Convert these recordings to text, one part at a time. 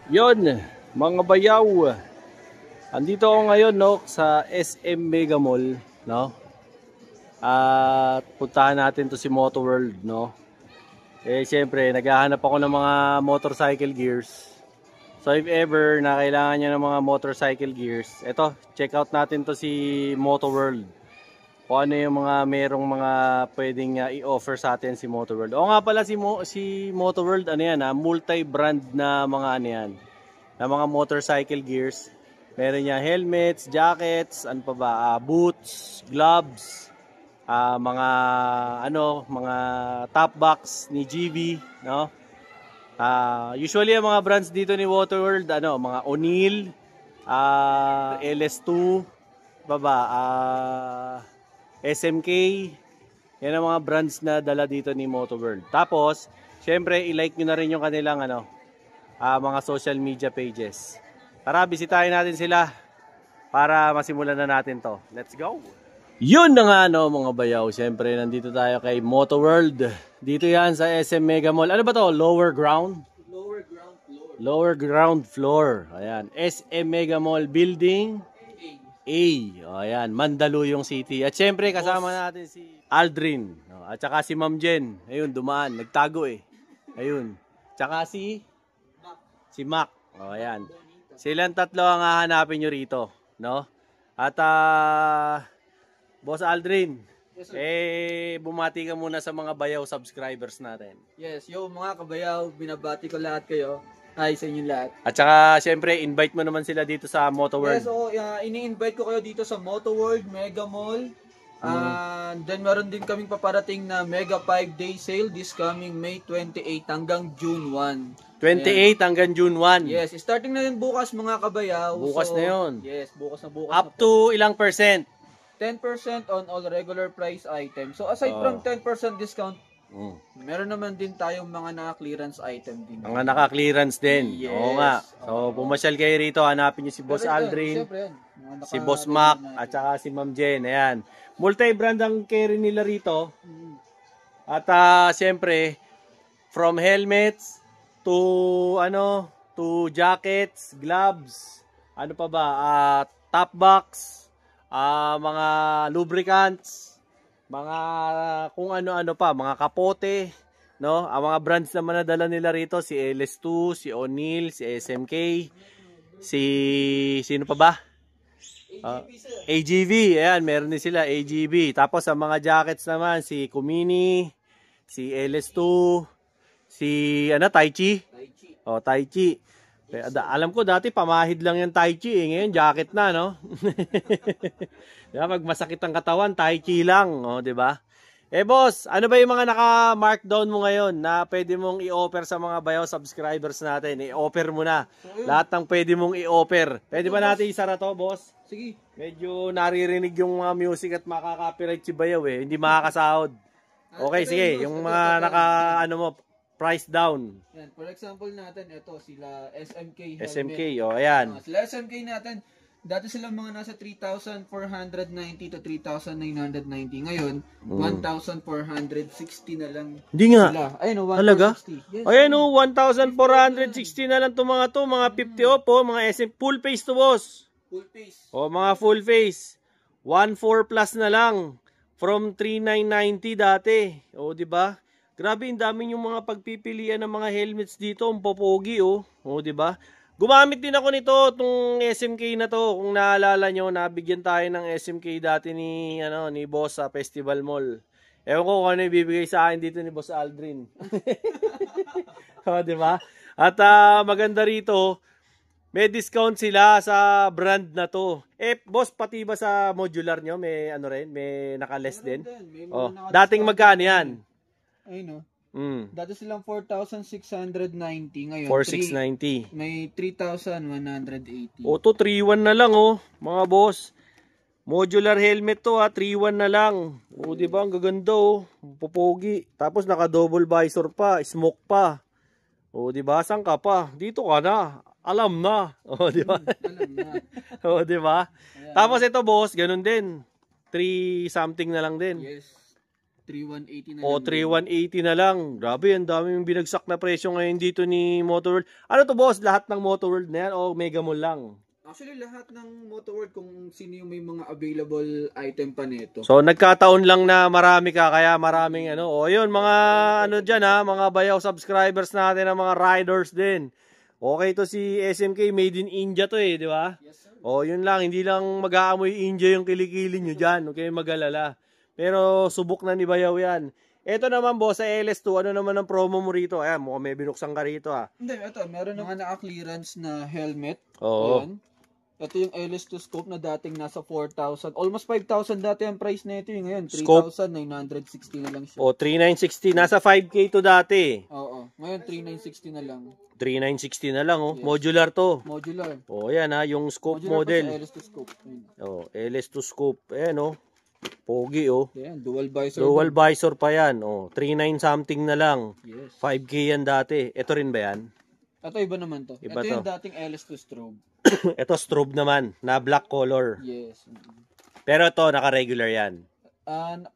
Yon, mga bayaw. Andito ako ngayon sa SM Mega Mall, no? At puntahan natin to si Moto World, no? Siyempre, naghahanap ako ng mga motorcycle gears. So if ever na kailangan niya ng mga motorcycle gears, eto, check out natin to si Moto World. Kung ano yung mga merong mga pwedeng i-offer sa atin si Moto World. O nga pala si Moto World, ano yan, multi-brand na mga ano yan, na mga motorcycle gears. Meron niya helmets, jackets, ano pa ba, boots, gloves, mga top box ni GV, no? Usually ang mga brands dito ni Moto World, mga O'Neill, LS2, SMK, yan ang mga brands na dala dito ni Moto World. Tapos, syempre, i-like nyo na rin yung kanilang mga social media pages. Tara, bisitahin natin sila para masimulan na natin to. Let's go! Yun na nga mga bayaw. Syempre, nandito tayo kay Moto World. Dito yan sa SM Mega Mall. Ano ba to? Lower ground? Lower ground floor. Lower ground floor. Ayan. SM Mega Mall Building A. Ayan. Mandaluyong City. At syempre, kasama natin si Aldrin. At saka si Ma'am Jen. Ayun, dumaan. Nagtago eh. Ayun. Tsaka si Mac. Ayan. Silang tatlo ang hahanapin nyo rito. No? At Boss Aldrin, yes, bumati ka muna sa mga bayaw subscribers natin. Yes, mga kabayaw, binabati ko lahat kayo. Hi sa inyo lahat. At saka, syempre, invite mo naman sila dito sa Moto World. Yes, so ini-invite ko kayo dito sa Moto World Mega Mall. Then meron din kaming paparating na Mega 5-day sale this coming May 28 hanggang June 1. 28 Ayan. Hanggang June 1. Yes, starting na yun bukas mga kabayaw. Bukas na yun. Yes, bukas na. Up to ilang percent? 10% on all regular price items. So aside from 10% discount, meron naman din tayong mga naka-clearance item din. Mga naka-clearance din. Yes. Oo nga. So pumasyal kayo rito, hanapin niyo si Boss Aldrin, si Boss Mac, at saka si Ma'am Jen. Ayan. Multi-brand ang carry nila rito. At siyempre, from helmets to jackets, gloves, ano pa ba, top box, mga lubricants, mga kung ano-ano pa, mga kapote, no? Ang mga brands naman na dala nila rito, si LS2, si O'Neill, si SMK, sino pa ba? AGV, ayan, meron din sila, AGV. Tapos sa mga jackets naman, si Kumini, si LS2, si Taichi. Taichi. Alam ko dati pamahid lang yung Tai Chi ngayon jacket na, no? Diba, pag masakit ang katawan, Tai Chi lang, di ba? Boss, ano ba yung mga naka-markdown mo ngayon na pwede mong i-offer sa mga bayaw subscribers natin? I-offer mo na. Lahat ng pwede mong i-offer. Pwede ba natin isara to, boss? Sige. Medyo naririnig yung mga music at makaka-copyright si bayaw hindi makakasahod. Okay, sige. Yung mga price down. Yan, for example natin, ito sila SMK helmet. SMK, ayan. Sila SMK natin, dati sila mga nasa 3,490 to 3,990. Ngayon, 1,460 na lang. Hindi nga. Sila. Ayun, 1,460. Talaga? Yes, Ayan 1,460 na lang itong mga to, mga 50 off mga SM. Full face to, boss. Full face. Mga full face. 1,400 plus na lang. From 3,990 dati. Di ba? Grabe, ang dami yung mga pagpipilian ng mga helmets dito, ang popogi, di ba? Gumamit din ako nito, itong SMK na to. Kung naalala nyo, nabigyan tayo ng SMK dati ni Boss sa Festival Mall. Ewan ko kung ano ibibigay sa akin dito ni Boss Aldrin. Di ba? At maganda rito, may discount sila sa brand na to. Boss, pati ba sa modular nyo, may may naka-less din? Dating magkano yan? Ayun dati silang 4,690 ngayon. 4,690. May 3,180. To 3,1 na lang mga boss. Modular helmet to 3,1 na lang. Di ba ang gaganda popogi. Tapos naka double visor pa, smoke pa. Di ba saan ka pa? Dito ka na. Alam na. Di ba? Alam na. Di ba? Tapos ito boss, ganun din. 3 something na lang din. Yes. 3,180 na O, lang. 3,180 na lang. Grabe, ang dami yung binagsak na presyo ngayon dito ni Motoworld. Ano to, boss? Lahat ng Motoworld na yan o Mega Mall lang? Actually, lahat ng Motoworld kung sino yung may mga available item pa nito. So, nagkataon lang na marami ka, kaya maraming ano. O, yun, mga ano dyan ha, mga bayaw subscribers natin, mga riders din. Okay to si SMK, made in India to di ba? Yes, sir. O, yun lang, hindi lang mag-aamoy India yung kilikili nyo dyan. Okay, mag-alala. Pero, subok na ni bayaw yan. Ito naman, boss, sa LS2, ano naman ang promo mo rito? Ayan, mukhang may binuksan ka rito Hindi, ito, meron mga naka-clearance na helmet. Oo. Ayan. Ito yung LS2 scope na dating nasa 4,000. Almost 5,000 dati ang price na ito. Yung ngayon, 3,960 na lang siya. O, 3,960. Nasa 5K to dati. Oo. Ngayon, 3,960 na lang. 3,960 na lang, Yes. Modular to. Modular. O, yan yung scope Modular model. pa sa LS2 scope. Ayan. O, LS2 scope. Ayan, pogi, Ayan, dual visor. Dual visor pa yan. O, 3,9 something na lang. Yes. 5K yan dati. Ito rin ba yan? Ito, iba naman to. Iba Ito to. yung dating LS2 strobe. Ito strobe naman, na black color. Yes. Pero ito, naka-regular yan.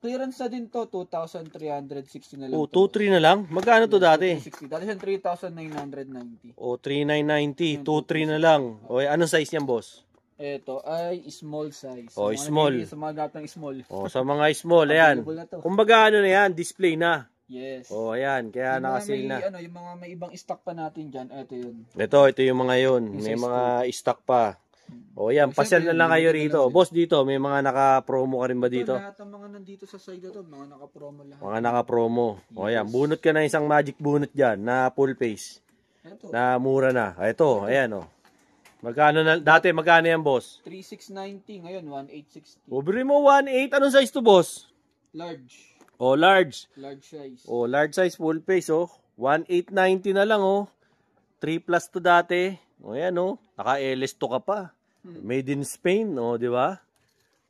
Clearance na din to, 2,360 na lang. O, 2,3 na lang? Magkano to dati? 2,360. Dati siya 3,990. O, 3,990. 2,3 na lang. O, anong size niyan, boss? Ito ay small size. O, Mga small. nabibili Sa mga gat ng small. O, sa mga small, ayan. Available na to. Kumbaga, ano na yan, display na. Yes. O, ayan. Kaya Yung mga naka-sale na. yung mga may ibang stock pa natin dyan, ito yun. Ito yung mga yun. Yung May size mga stock pa. O, yan. Kasi Pasyal na lang kayo limited rito. lang din. Boss, dito, may mga naka-promo ka rin ba dito? Ito, lahat ng mga nandito sa side na to, mga naka-promo lahat. Mga naka-promo. O, yan. Bunot ka na isang magic bunot dyan na full face. Ito, Na mura na. Ito, ayan o. Magkano na, dati magkano yan, boss? 3,690, ngayon 1,860. O, bili mo 1.8. Anong size to, boss? Large. O, large. Large size. O, large size full face, 1,890 na lang, 3 plus to dati. O, yan, Naka-LS to ka pa. Made in Spain, di ba?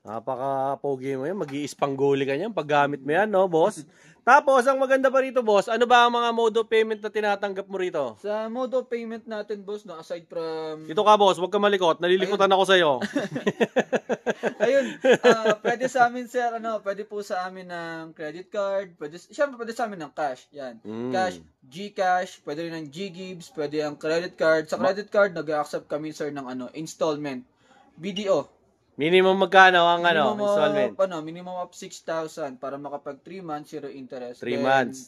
Napaka-pogi mo yan. Mag-i-ispanggoli ka yan. Paggamit mo yan, boss? Tapos, ang maganda pa rito, boss, ano ba ang mga mode of payment na tinatanggap mo rito? Sa mode of payment natin, boss, no, aside from... Dito ka, boss. Huwag ka malikot. Nalilikotan ako sa'yo. Ayun, pwede sa amin, sir, pwede po sa amin ng credit card, syempre pwede sa amin ng cash, yan. Cash, GCash, pwede rin ng GGives, pwede ang credit card. Sa credit card, nag-accept kami, sir, ng installment. BDO. Minimum magkano ang Minimum installment? Minimum of 6,000 para makapag 3 months, zero interest. 3 Then, months.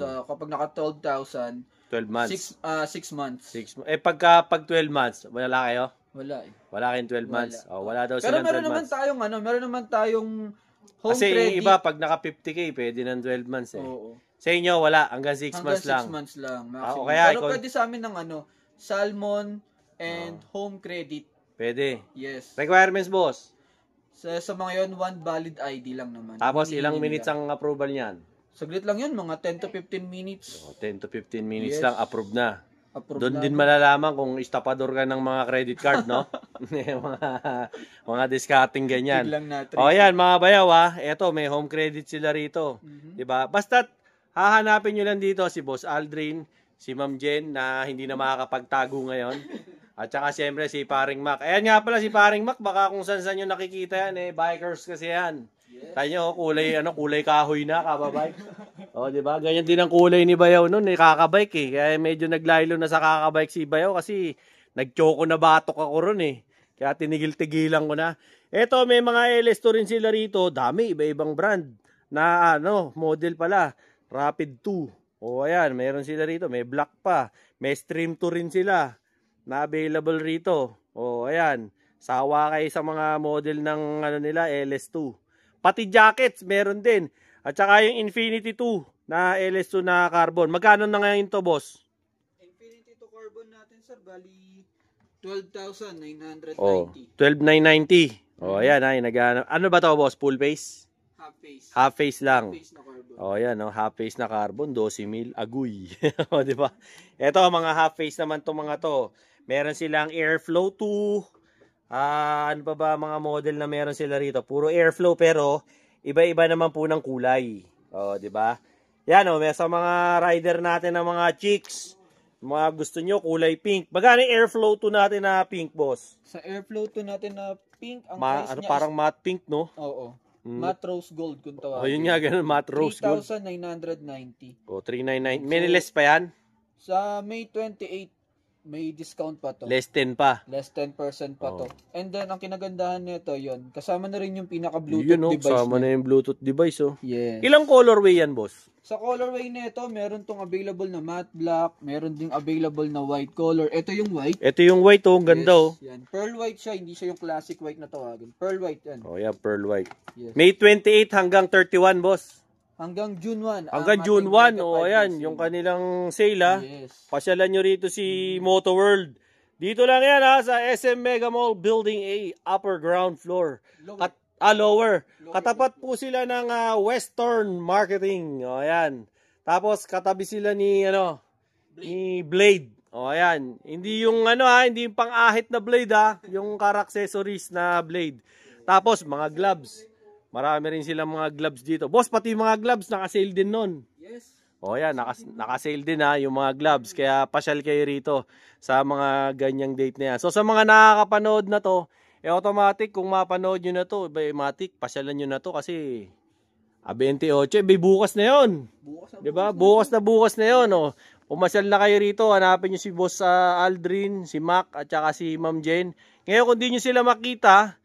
So, kapag naka 12,000, 12 months. 6 months. 6 pag 12 months, wala kayo? Wala eh. Wala kayong 12 months. Wala daw Pero silang 12 meron naman months. meron naman tayong home Kasi credit. yung iba, pag naka 50K, pwede ng 12 months eh. Oo. Sa inyo, wala. Hanggang 6 months lang. 6 months lang. Maximum. kaya Pero pwede sa amin ng Salmon and home credit. Pwede. Yes. Requirements, boss. Sa mga yon, one valid ID lang naman. Tapos, Hindi ilang nila. minutes ang approval niyan? Saglit lang yun, mga 10 to 15 minutes. 10 to 15 minutes Yes. lang, approve na. Approve Doon na. din malalaman kung istapador ka ng mga credit card, no? mga discounting ganyan. Biglang na O yan, mga bayaw eto, may home credit sila rito. 'Di ba? Basta't hahanapin nyo lang dito si Boss Aldrin, si Ma'am Jen na hindi na makakapagtago ngayon. At saka siyempre si Paring Mac. Ayan nga pala si Paring Mac, baka kung saan nyo nakikita yan, bikers kasi yan. Tayo nyo, kulay kahoy na, kababike. O, di ba? Ganyan din ang kulay ni Bayaw noon, kakabike eh. Kaya medyo naglaylo na sa kakabike si Bayaw kasi nagchoko na batok ako ron eh. Kaya tinigil-tigilan ko na. Eto, may mga LS2 rin sila rito. Dami, iba-ibang brand. Na model pala. Rapid 2. O, ayan, meron sila rito. May black pa. May Stream 2 rin sila na available rito. O, ayan. Sawa kayo sa mga model ng nila, LS2. Pati jackets, meron din. At saka yung Infinity 2 na LS2 na carbon. Magkano na ngayon to, boss? Infinity to carbon natin, sir, bali 12,990. Oh, 12,990. Oh, ayan ay ano ba to, boss? Full face? Half face. Half face lang. Half face na carbon. Oh, ayan, half face na carbon, 12,000 agoy. O, di ba? Ito, mga half face naman to mga to. Meron silang Airflow 2. Ano pa ba mga model na meron sila rito? Puro Airflow pero iba-iba naman po ng kulay. O, di ba? Yan may sa mga rider natin na mga chicks. Mga gusto nyo kulay pink. Magkano yung Airflow 2 natin na pink, boss? Sa Airflow 2 natin na pink, ang price niya Parang matte pink, no? Oo. Matte Rose Gold kung tawagin. O, yun nga, ganun, Matte Rose Gold. 3,990. O, 399. May less pa yan? Sa May 28, may discount pa to. Less 10 pa. Less 10% pa to. And then, ang kinagandahan nito, yun, kasama na rin yung pinaka-Bluetooth Yun, device. kasama na yung Bluetooth device, oh. Yes. Ilang colorway yan, boss? Sa colorway nito, meron tong available na matte black, meron ding available na white color. Ito yung white. Ito yung white, oh. Ang ganda, Yes, oh. yan. Pearl white siya, hindi siya yung classic white na tawagin. Pearl white yan. Oh, yeah, pearl white. Yes. May 28 hanggang 31, boss. Hanggang June 1. Hanggang June 1, oh, ayan, yung kanilang sale, ha. Yes. Pasyalan nyo rito si Moto World. Dito lang yan, ha, sa SM Mega Mall Building A, upper ground floor. Lower. Katapat po sila ng Western Marketing. O, ayan. Tapos, katabi sila ni, ni Blade. O, ayan. Hindi yung, hindi yung pang-ahit na Blade, ha. Yung car accessories na Blade. Tapos, mga gloves. Marami rin silang mga gloves dito. Boss, pati mga gloves, naka-sale din nun. Yes. O yan, naka-sale din ha, yung mga gloves. Kaya pasyal kayo rito sa mga ganyang date na yan. So sa mga nakakapanood na to, automatic kung mapanood nyo na to, automatic, pasyalan nyo na to kasi 28, bukas na yun. Diba? Bukas na yun. O. Pumasyal na kayo rito, hanapin nyo si Boss Aldrin, si Mac, at saka si Ma'am Jen. Ngayon kung di nyo sila makita,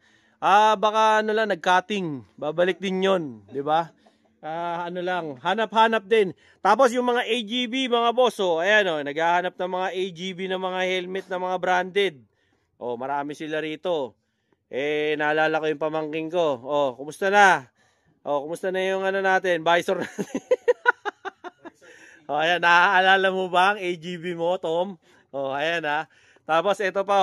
baka nag-cutting. Babalik din yun. Diba? Hanap-hanap din. Tapos yung mga AGB, mga boss, ayan, naghahanap ng mga AGB na mga helmet na mga branded. Marami sila rito. Naalala ko yung pamangking ko. Kumusta na? Kumusta na yung natin, visor natin? Ayan, naaalala mo ba ang AGB mo, Tom? Ayan, ha. Tapos ito pa,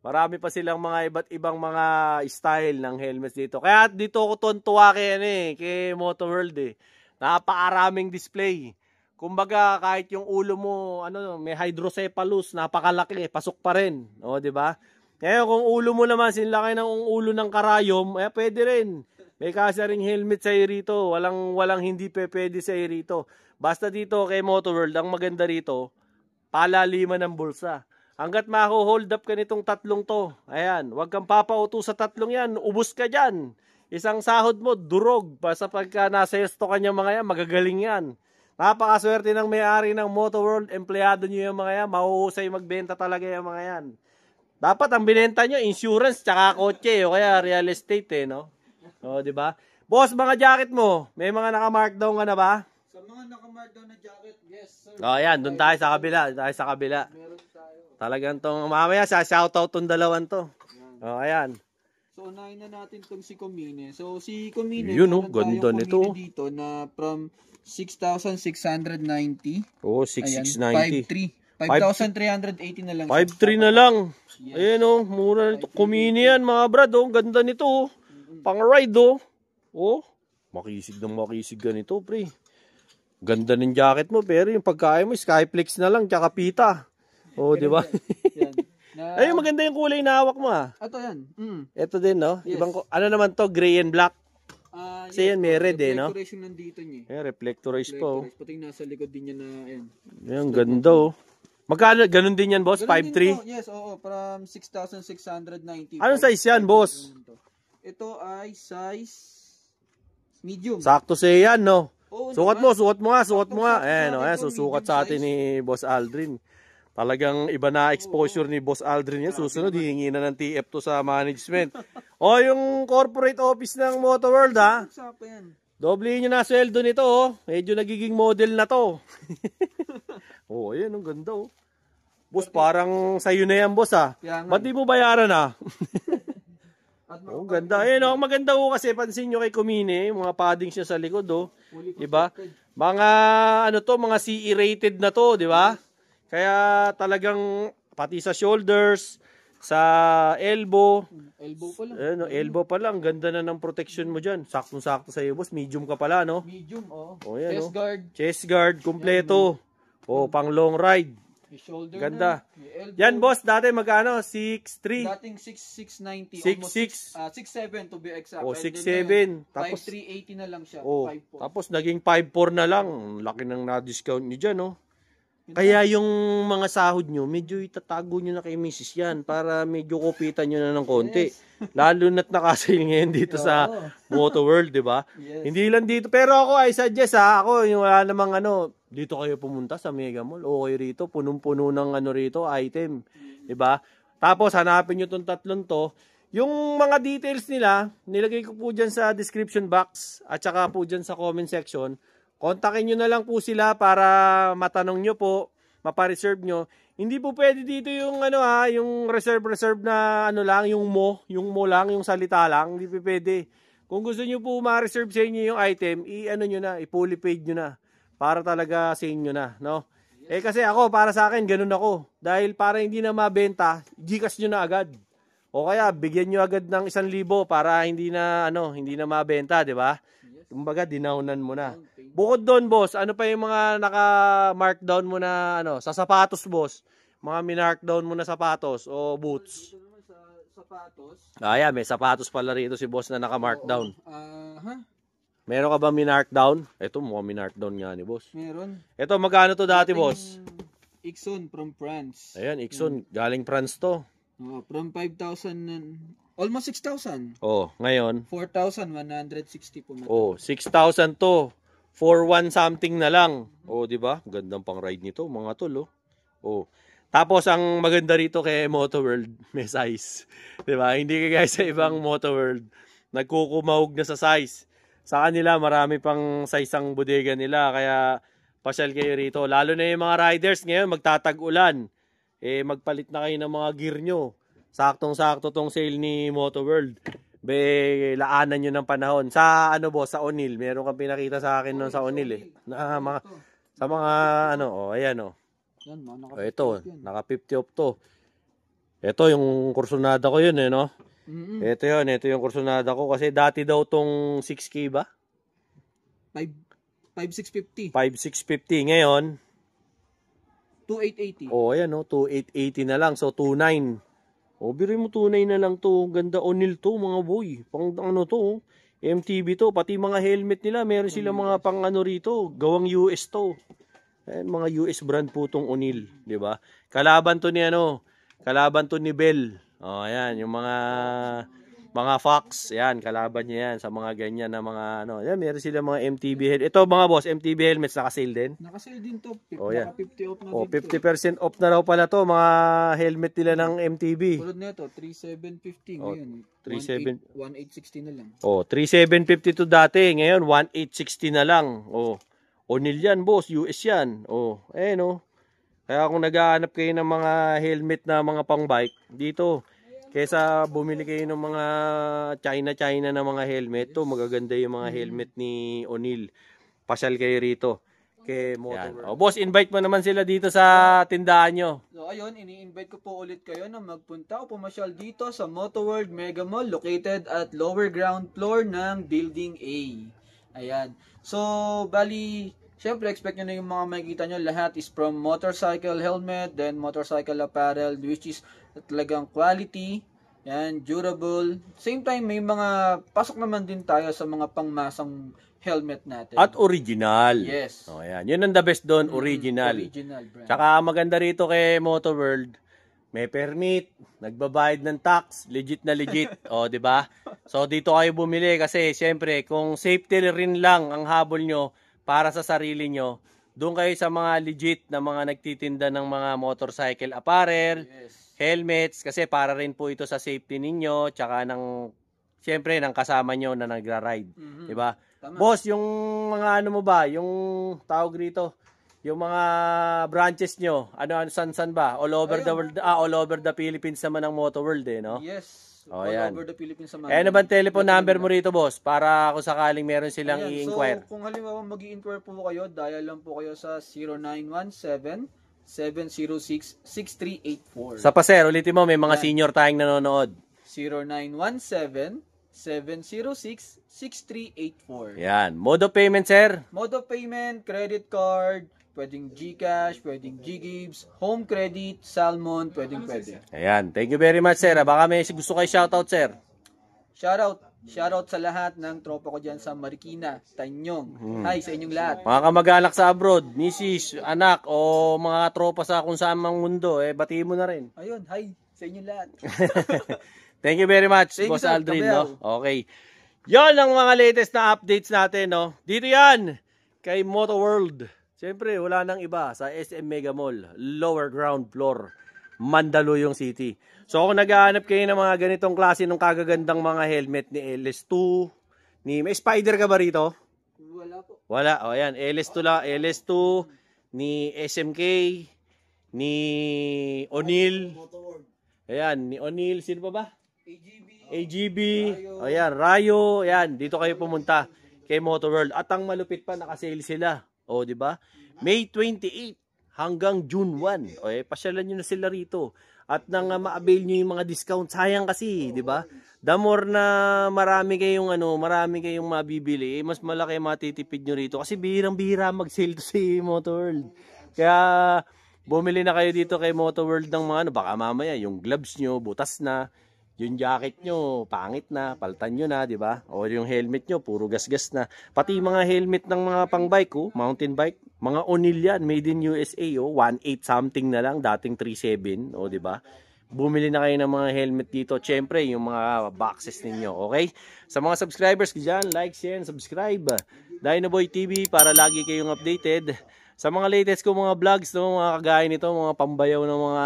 marami pa silang mga iba't ibang mga style ng helmets dito. Kaya dito ako tuntua kay Moto World eh. Napakaraming display. Kumbaga kahit yung ulo mo, may hydrocephalus, napakalaki, pasok pa rin. O, di ba? Ngayon kung ulo mo naman sinlaki ng ulo ng karayom, pwede rin. May kasi ring helmet sa rito. Walang hindi pwede sa rito. Basta dito kay Moto World, ang maganda rito, palaliman ng bulsa. Hanggat mako-hold up ka nitong tatlong to, ayan, huwag kang papauto sa tatlong yan, ubos ka dyan. Isang sahod mo, durog, basta pagka nasa esto ka niya mga yan, magagaling yan. Napakaswerte ng may-ari ng Moto World, empleyado nyo yung mga yan, mahuhusay magbenta talaga yung mga yan. Dapat ang binenta nyo, insurance, tsaka kotse, o kaya real estate no? O, di ba? Boss, mga jacket mo, may mga naka-markdown ka na ba? Sa mga naka-markdown na jacket, yes sir. O, ayan, doon tayo sa kabila, Meron tayo. Talagang tong mamaya sa shoutout tong dalawan to. Ayan. So unahin na natin tong si Komine. So si Komine, yun ganda nito dito na from 6,690. 6,690. 5,380 na lang. 5,300 na lang. Yes. Ayan mura nito. Komine yan mga brad, ganda nito. Pang ride makisig ganito, pre. Ganda ng jacket mo, pero yung pagkain mo, Skyflex na lang, tsaka pita. Di ba? Ay, maganda yung kulay na hawak mo, Ito yan. Ito din, no? Yes. Ibang, naman to? Gray and black? Kasi yan, may red, no? Reflectoration nandito niya. Reflectorize pa, Pati nasa likod din niya na, ayan. Ayan, ganda, Magkano, ganun din yan, boss? 5,300? Yes, from 6,690. Anong size yan, boss? Ito ay size medium. Sakto sa'yo yan, no? Sukat mo nga. Ayan, susukat sa atin ni Boss Aldrin. Talagang iba na exposure ni Boss Aldrin yan. Susunod, hihingi na ng TF to sa management. Yung corporate office ng Moto World, Doblihin nyo na sweldo nito, Medyo nagiging model na to. Ayan, ang ganda, Boss, parang sa'yo na yan, boss, Ba't di mo bayaran, ganda. Ayan, ang maganda kasi pansin nyo kay Komine, mga paddings niya sa likod, Diba? Mga, mga CE rated na to, diba? Kaya talagang, pati sa shoulders, sa elbow. Elbow pa lang. Elbow pa lang. Ganda na ng protection mo dyan. Saktong-sakto sa'yo, boss. Medium ka pala, no? Medium, Yan, chest guard. Chest guard, kumpleto. Pang long ride. Shoulder ganda. na, yan, boss. Dati magkano? 6'3". Dating 6,690. 6'6". 6'7 to be exact. 6'7". Tapos 5,380 na lang siya. 5'4. Tapos naging 5'4 na lang. Laki ng na-discount niyo dyan, Kaya yung mga sahod nyo, medyo itatago nyo na kay Mrs. yan para medyo kupitan nyo na ng konti. Yes. Lalo na't nakasail ngayon dito sa Oo. Moto World, di ba? Yes. Hindi lang dito. Pero ako, I suggest ako, yung wala namang dito kayo pumunta sa Mega Mall. Okay rito, punong-puno ng rito, item. Di ba? Tapos, hanapin nyo tong tatlong to. Yung mga details nila, nilagay ko po dyan sa description box at saka po dyan sa comment section. Kontakin nyo na lang po sila para matanong nyo po, mapareserve nyo. Hindi po pwede dito yung yung reserve na lang, yung mo lang, yung salita lang, hindi po pwede. Kung gusto nyo po ma-reserve sa inyo yung item, nyo na, i-fully paid nyo na para talaga sa inyo na, no? Kasi ako, para sa akin, ganun ako. Dahil para hindi na mabenta, Gcash nyo na agad. O kaya, bigyan nyo agad ng 1,000 para hindi na mabenta, di ba? Kumbaga, dinawnan mo na. Bukod doon, boss, ano pa yung mga naka-markdown mo na sa sapatos, boss? Mga minarkdown mo na sapatos o boots? Dito naman sa sapatos. May sapatos pala rito si boss na naka-markdown. Ha? Meron ka ba minarkdown? Ito, mukhang minarkdown nga ni boss. Meron. Ito, magkano to dati, boss? Ixon from France. Ayan, Ixon. Galing France to. From 5,000, almost 6,000. Ngayon? 4,160 po. 6,000 to. 4,1 something na lang. Di ba? Gandang pang ride nito, mga tol, Tapos, ang maganda rito kay Moto World, may size. Di ba? Hindi kagaya sa ibang Moto World. Nagkukumahog na sa size. Sa kanila, marami pang size ang bodega nila. Kaya, pasyal kayo rito. Lalo na yung mga riders ngayon, magtatag-ulan. Magpalit na kayo ng mga gear nyo. Saktong-sakto tong sale ni Moto World. Laanan nyo ng panahon. Sa boss, sa O'Neil. Meron kang pinakita sa akin noon sa O'Neil sa mga ayan ito, naka 50 off to. Ito yung kursonada ko yun no? Ito yung kursonada ko kasi dati daw tong 6K ba? 5,650. 5,650 ngayon. 2,880. Ayan 2,880 na lang. So 2,900. Biruin mo tunay na lang to. Ganda O'Neil to mga boy. Pang to. MTB to. Pati mga helmet nila. Meron sila mga pang rito. Gawang US to. Ayan, mga US brand po tong O'Neil. Diba? Kalaban to ni Bell. Ayan. Yung mga Fox. Ayan. Kalaban niya yan. Sa mga ganyan na mga Ayan, meron sila mga MTB helmet. Ito mga boss. MTB helmets naka-sale din. Naka-sale din to. Yan. Naka 50 off na din 50% off na raw pala to. Mga helmet nila ng MTB. Tulad nito, 3,750 ngayon. 1,860 na lang. 3,750 to dati. Ngayon, 1,860 na lang. O'Neil yan, boss. US yan. Kaya kung naghahanap kayo ng mga helmet na mga pang-bike, dito, kesa bumili kayo ng mga China na mga helmet, to magaganda yung mga helmet ni O'Neil. Pasyal kayo rito. Kay Moto World. Boss, invite mo naman sila dito sa tindahan nyo. So ayun, ini-invite ko po ulit kayo na magpunta o pumasyal dito sa Moto World Mega Mall located at lower ground floor ng Building A. Ayan. So, bali, syempre expect nyo na yung mga makikita nyo. Lahat is from motorcycle helmet, then motorcycle apparel, which is talagang quality, yan, durable. Same time, may mga pasok naman din tayo sa mga pangmasang helmet natin. At original. Yes. Ayan. Yun ang the best doon, original. Original brand. Tsaka maganda rito kay Moto World, may permit, nagbabayad ng tax, legit na legit. Di ba? So dito kayo bumili kasi siyempre kung safety rin lang ang habol nyo para sa sarili nyo, doon kayo sa mga legit na mga nagtitinda ng mga motorcycle apparel, helmets, kasi para rin po ito sa safety ninyo, tsaka siyempre ng kasama nyo na nagra-ride. Diba? Tama. Boss, yung mga mo ba, yung tawag rito, yung mga branches nyo, san ba? All over the world, all over the Philippines naman ang Moto World no? Yes. All over the Philippines naman. Ano ba telephone number mo rito, boss? Para kung sakaling meron silang i-inquire. So, kung halimbawa mag-i-inquire po kayo, dial lang po kayo sa 0917-706-6384. Sa paser, ulitin mo, may mga senior tayong nanonood. 0917-706-6384. Yan. Mode of payment, sir? Mode of payment, credit card, pwedeng GCash, pwedeng GGives, home credit, Salmon, pwede. Ayan. Thank you very much, sir. Baka may gusto kayo shoutout, sir. Shoutout Shoutout sa lahat ng tropa ko dyan sa Marikina, Tanyong. Hi sa inyong lahat. Mga kamag-anak sa abroad, misis, anak, o mga tropa sa kung saan mang mundo, batiin mo na rin. Ayun, hi sa inyong lahat. Thank you very much, Thank you, Boss sir. Aldrin, Kabayaw. no? Okay. Yon ang mga latest na updates natin, no? Dito yan, kay Moto World. Siyempre, wala nang iba sa SM Mega Mall, lower ground floor, Mandaluyong City. So kung naghahanap kayo ng mga ganitong klase ng kagagandang mga helmet ni LS2, may Spider ka ba rito? Wala po. Wala. O ayan, LS2, ni SMK, ni O'Neal. Ayan, ni O'Neal, sino pa ba? AGB. O ayan, Rayo. Ayan, dito kayo pumunta kay Moto World. At ang malupit pa, nakasale sila. O, di ba? May 28 hanggang June 1. O, pasyalan nyo na sila rito. At nang ma-avail nyo yung mga discount, sayang kasi, di ba? The more na marami kayong mabibili, mas malaki matitipid nyo rito. Kasi bihirang-bihira mag-sale to si Moto World. Kaya bumili na kayo dito kay Moto World ng mga baka mamaya yung gloves nyo, butas na. Yung jacket nyo, pangit na, paltan nyo na, di ba? O yung helmet nyo, puro gas-gas na. Pati mga helmet ng mga pang-bike, mountain bike, mga O'Neal yan, made in USA, 1.8 something na lang, dating 3.7, di ba? Bumili na kayo ng mga helmet dito. Siyempre, yung mga boxes ninyo, okay? Sa mga subscribers ko dyan, like, share, and subscribe. Dinoboy TV para lagi kayong updated. Sa mga latest ko mga vlogs, no, mga kagaya nito, mga pambayaw ng mga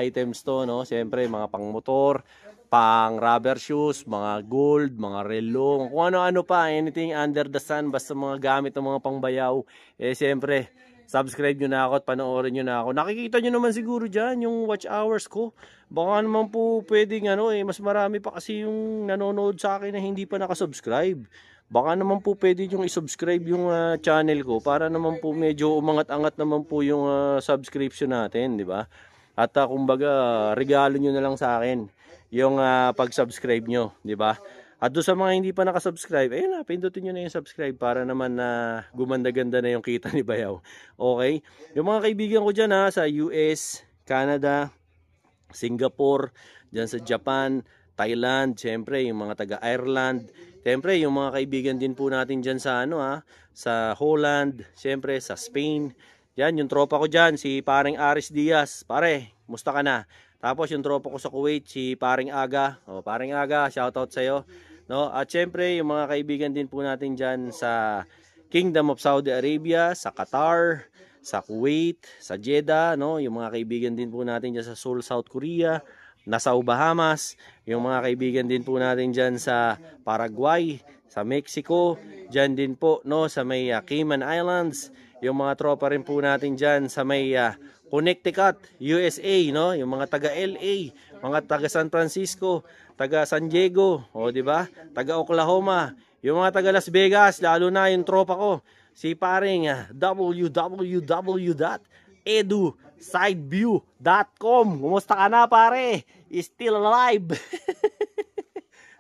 items to, no? Siyempre, mga pang-motor, pang rubber shoes, mga gold, mga relo, kung ano-ano pa, anything under the sun, basta mga gamit ng mga pangbayaw. Siyempre, subscribe nyo na ako at panoorin nyo na ako. Nakikita nyo naman siguro dyan yung watch hours ko. Baka naman po pwedeng mas marami pa kasi yung nanonood sa akin na hindi pa nakasubscribe. Baka naman po pwede yung isubscribe yung channel ko para naman po medyo umangat-angat naman po yung subscription natin, di ba? At kumbaga, regalo nyo na lang sa akin yung pag-subscribe nyo, di ba? At doon sa mga hindi pa nakasubscribe, ayun na, pindutin nyo na yung subscribe para naman na gumanda-ganda na yung kita ni Bayaw. Okay? Yung mga kaibigan ko dyan sa US, Canada, Singapore, dyan sa Japan, Thailand, siyempre yung mga taga-Ireland, siyempre yung mga kaibigan din po natin dyan sa sa Holland, siyempre sa Spain. Yan, yung tropa ko dyan, si paring Aris Diaz. Pare, musta ka na? Tapos yung tropa ko sa Kuwait, si paring Aga. Paring Aga, shoutout sa'yo. No? At syempre, yung mga kaibigan din po natin dyan sa Kingdom of Saudi Arabia, sa Qatar, sa Kuwait, sa Jeddah. No? Yung mga kaibigan din po natin dyan sa Seoul, South Korea, Nassau, Bahamas. Yung mga kaibigan din po natin dyan sa Paraguay, sa Mexico. Dyan din po sa may Cayman Islands. Yung mga tropa rin po natin dyan sa may Connecticut, USA, no? Yung mga taga LA, mga taga San Francisco, taga San Diego, di ba? Taga Oklahoma, yung mga taga Las Vegas, lalo na yung tropa ko, si paring www.edusideview.com. Kumusta ka na, pare? Still alive.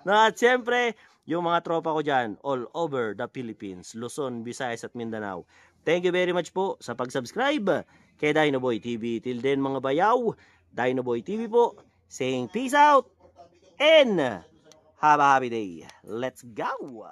Na at syempre, yung mga tropa ko dyan, all over the Philippines, Luzon, Visayas at Mindanao. Thank you very much po sa pag-subscribe kay Dinoboy TV. Till then mga bayaw, Dinoboy TV po, saying peace out and have a happy day. Let's go!